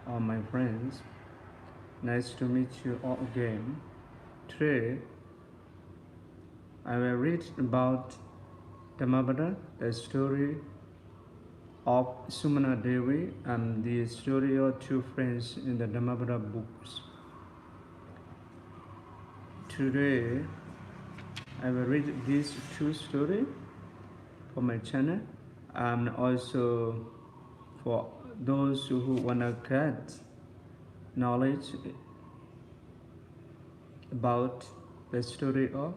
all my friends. Nice to meet you all again. Today, I will read about Dhammapada, the story of Sumanadevi and the story of two friends in the Dhammapada books. Today, I will read these two stories for my channel and also for those who want to get knowledge about the story of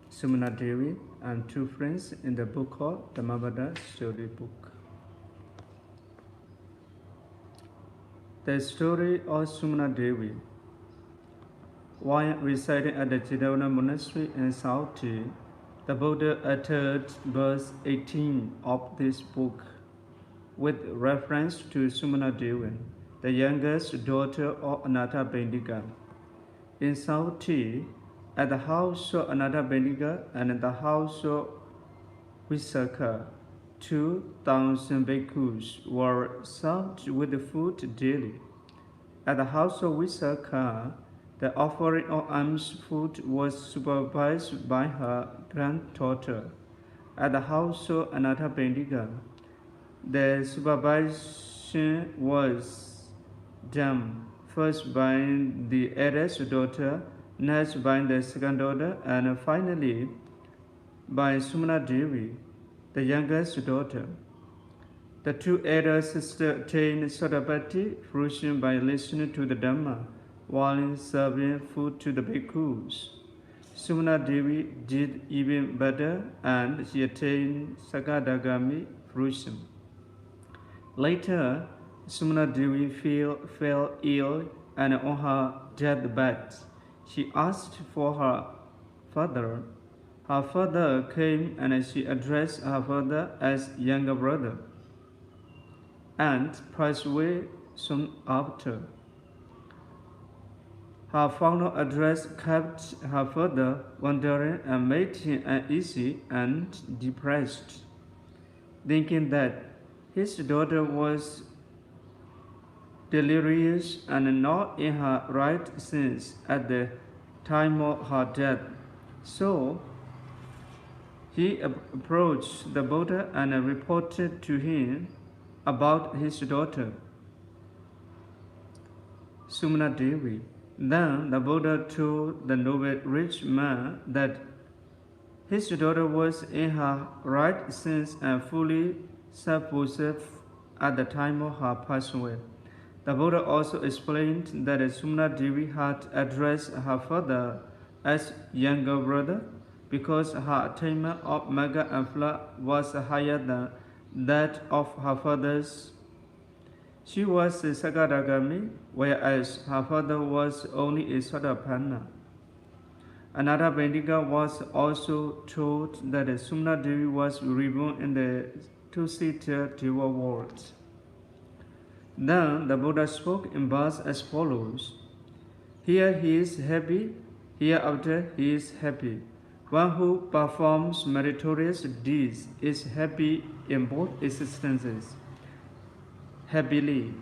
Sumanadevi and two friends in the book of Dhammapada storybook. The story of Sumanadevi. While residing at the Chidavana monastery in South Tea, the Buddha uttered verse 18 of this book with reference to Sumanadevi, the youngest daughter of Anatta Bendika. In South Tea, at the house of Anatta Bendika and at the house of Visakha, 2,000 bhikkhus were served with food daily. At the house of Visakha, the offering of alms food was supervised by her granddaughter. At the house of Anatta Bendika, the supervision was done first by the eldest daughter, next by the second daughter, and finally by Sumanadevi, the youngest daughter. The two elder sisters attained Sotapatti fruition by listening to the Dhamma while serving food to the bhikkhus. Sumanadevi did even better and she attained Sakadagami fruition. Later, Sumanadevi fell ill and on her deathbed, she asked for her father. Her father came and she addressed her father as younger brother and passed away soon after. Her final address kept her father wondering and made him uneasy and depressed, thinking that his daughter was delirious and not in her right sense at the time of her death. So he approached the Buddha and reported to him about his daughter, Sumanadevi. Then the Buddha told the noble rich man that his daughter was in her right sense and fully self-possessed at the time of her passing away. The Buddha also explained that Sumanadevi had addressed her father as younger brother because her attainment of Magga and Phla was higher than that of her father's. She was a Sakadagami, whereas her father was only a Sotapanna. Anatta Bendika was also told that Sumanadevi was reborn in the two-seater Deva world. Then the Buddha spoke in verse as follows: Here he is happy, hereafter he is happy. One who performs meritorious deeds is happy in both existences. Happily.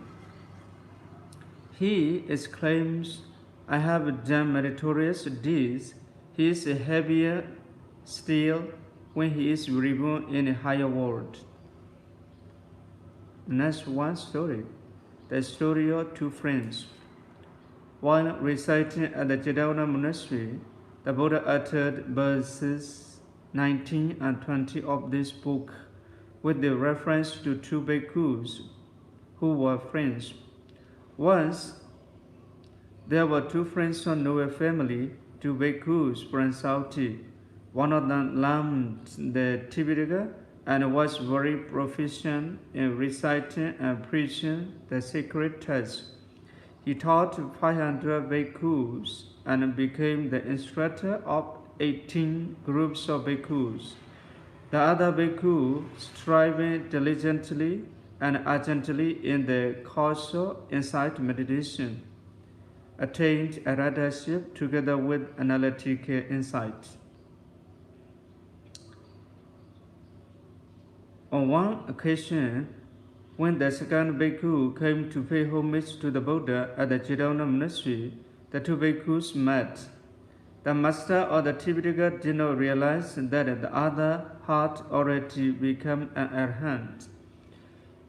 He exclaims, I have done meritorious deeds. He is happier still when he is reborn in a higher world. Next one story. The story of two friends. While reciting at the Jedavana monastery, the Buddha uttered verses 19 and 20 of this book with the reference to two bhikkhus who were friends. Once, there were two friends from noble family, two bhikkhus from South Tea. One of them learned the Tipitaka and was very proficient in reciting and preaching the sacred text. He taught 500 bhikkhus and became the instructor of 18 groups of bhikkhus. The other bhikkhu, striving diligently and urgently in the course of insight meditation, attained arahataship together with analytical insight. On one occasion, When the second bhikkhu came to pay homage to the Buddha at the Chidona monastery, the two bhikkhus met. The master of the Tipitaka did not realize that the other had already become an arhat.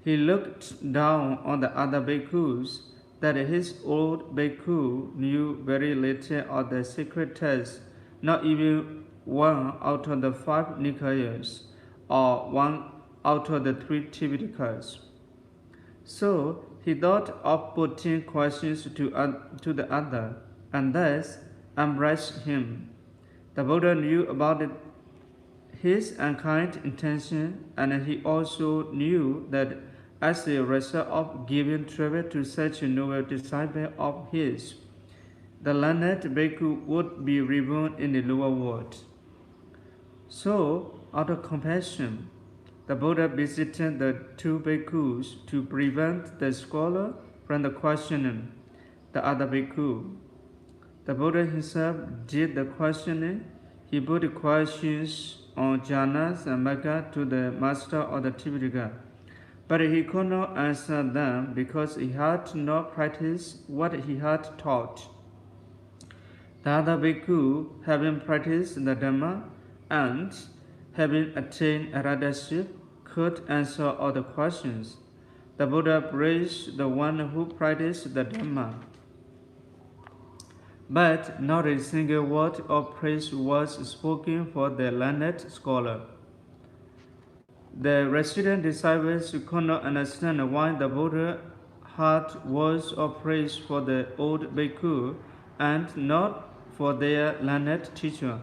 He looked down on the other bhikkhus that his old bhikkhu knew very little of the secret texts, not even one out of the 5 Nikayas, or one out of the 3 Tipitakas. So he thought of putting questions to the other, and thus embraced him. The Buddha knew about his unkind intention, and he also knew that as a result of giving tribute to such a noble disciple of his, the learned bhikkhu would be reborn in the lower world. So, out of compassion, the Buddha visited the two bhikkhus to prevent the scholar from questioning the other bhikkhu. The Buddha himself did the questioning. He put questions on jhanas and magga to the master of the Tipitaka, but he could not answer them because he had not practiced what he had taught. The other bhikkhu, having practiced the Dhamma and having attained arhataship, could answer all the questions. The Buddha praised the one who practiced the Dhamma, but not a single word of praise was spoken for the learned scholar. The resident disciples could not understand why the Buddha had words of praise for the old bhikkhu and not for their learned teacher.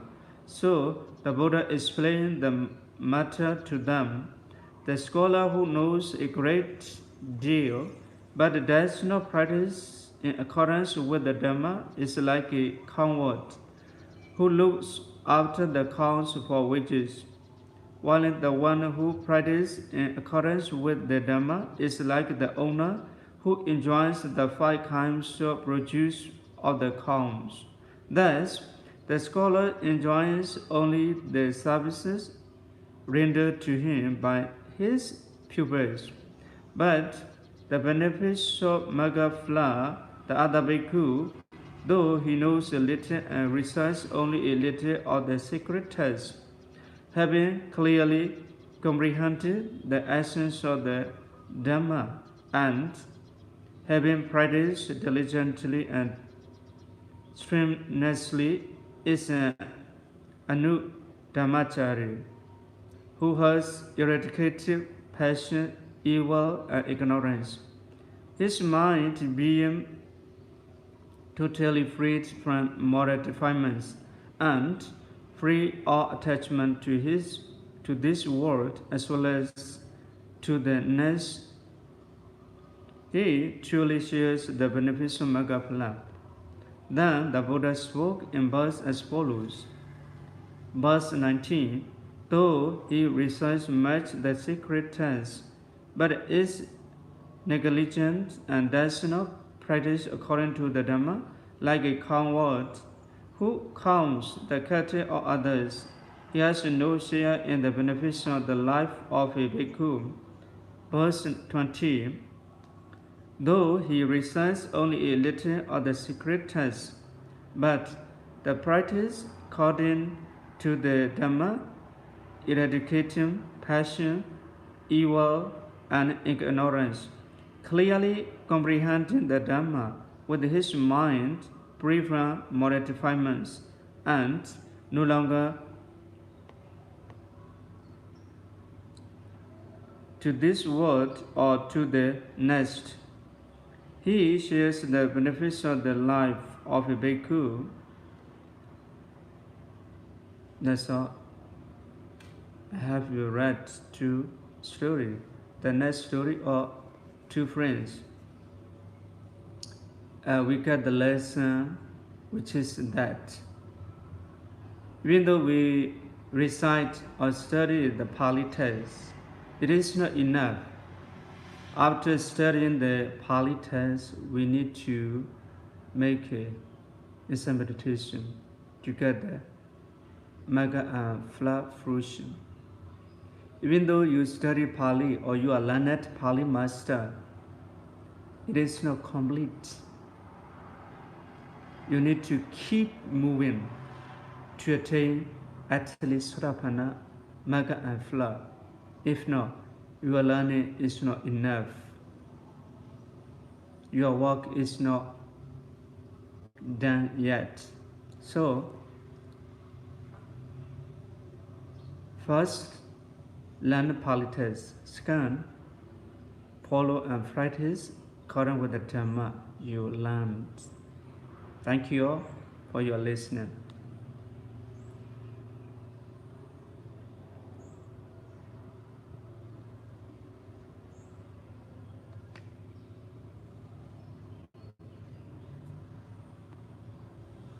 So the Buddha explained the matter to them. The scholar who knows a great deal but does not practice in accordance with the Dhamma is like a coward who looks after the cows for wages, while the one who practices in accordance with the Dhamma is like the owner who enjoys the 5 kinds of produce of the cows. Thus, the scholar enjoys only the services rendered to him by his pupils, but the benefits of Magafla, the other bhikkhu, though he knows a little and recites only a little of the sacred text, having clearly comprehended the essence of the Dhamma and having practiced diligently and strenuously, is an Anuddhamachari who has eradicated passion, evil, and ignorance. His mind being totally freed from moral defilements and free of attachment to this world as well as to the next, he truly shares the benefits of Magaphala. Then the Buddha spoke in verse as follows. Verse 19, though he recites much the sacred text, but is negligent and does not practice according to the Dhamma, like a coward who counts the cattle of others, he has no share in the benefits of the life of a bhikkhu. Verse 20, though he recites only a little of the secret text, but the practice according to the Dhamma, eradicating passion, evil, and ignorance, clearly comprehending the Dhamma with his mind free from moral defilements, and no longer to this world or to the next. He shares the benefits of the life of a bhikkhu. That's all. I have you read 2 stories. The next story of 2 friends. We get the lesson, which is that even though we recite or study the Pali text, it is not enough. After studying the Pali text, we need to make instant meditation to get the mega fruition. Even though you study Pali or you are learned Pali master, it is not complete. You need to keep moving to attain at least Surapana, Magga and Flood. If not, your learning is not enough. Your work is not done yet. So, first, learn Pali text. Second, follow and practice according with the Dhamma you learned. Thank you all for your listening.